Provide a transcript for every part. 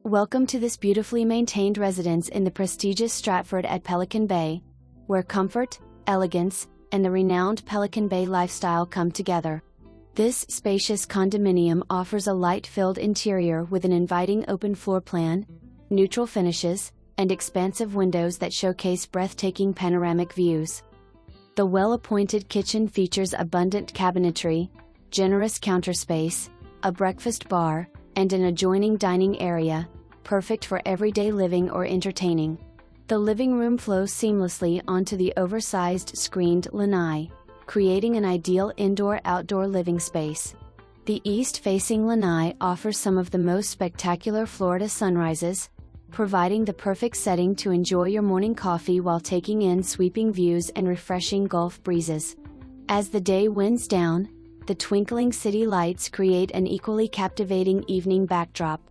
Welcome to this beautifully maintained residence in the prestigious Stratford at Pelican Bay, where comfort, elegance, and the renowned Pelican Bay lifestyle come together. This spacious condominium offers a light-filled interior with an inviting open floor plan, neutral finishes, and expansive windows that showcase breathtaking panoramic views. The well-appointed kitchen features abundant cabinetry, generous counter space, a breakfast bar, and an adjoining dining area, perfect for everyday living or entertaining. The living room flows seamlessly onto the oversized screened lanai, creating an ideal indoor-outdoor living space. The east-facing lanai offers some of the most spectacular Florida sunrises, providing the perfect setting to enjoy your morning coffee while taking in sweeping views and refreshing Gulf breezes. As the day winds down, the twinkling city lights create an equally captivating evening backdrop.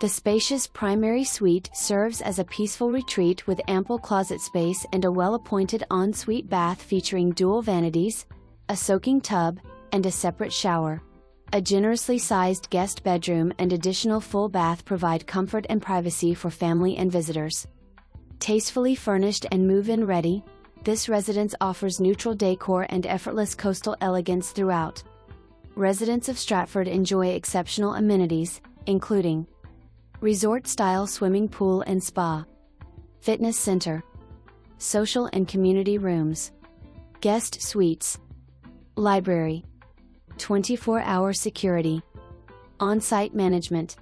The spacious primary suite serves as a peaceful retreat with ample closet space and a well-appointed ensuite bath featuring dual vanities, a soaking tub, and a separate shower. A generously sized guest bedroom and additional full bath provide comfort and privacy for family and visitors. Tastefully furnished and move-in ready, this residence offers neutral decor and effortless coastal elegance throughout. Residents of Stratford enjoy exceptional amenities, including resort-style swimming pool and spa, fitness center, social and community rooms, guest suites, library, 24-hour security, on-site management.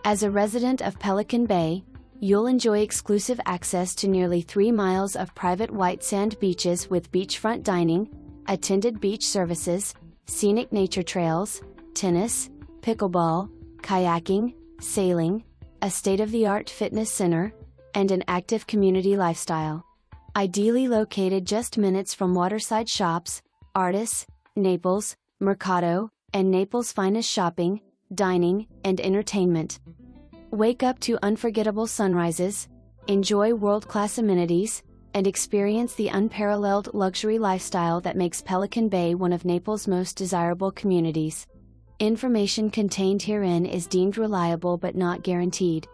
As a resident of Pelican Bay, you'll enjoy exclusive access to nearly 3 miles of private white sand beaches with beachfront dining, attended beach services, scenic nature trails, tennis, pickleball, kayaking, sailing, a state-of-the-art fitness center, and an active community lifestyle. Ideally located just minutes from waterside shops, artists, Naples, Mercado, and Naples' finest shopping, dining, and entertainment. Wake up to unforgettable sunrises, enjoy world-class amenities, and experience the unparalleled luxury lifestyle that makes Pelican Bay one of Naples' most desirable communities. Information contained herein is deemed reliable but not guaranteed.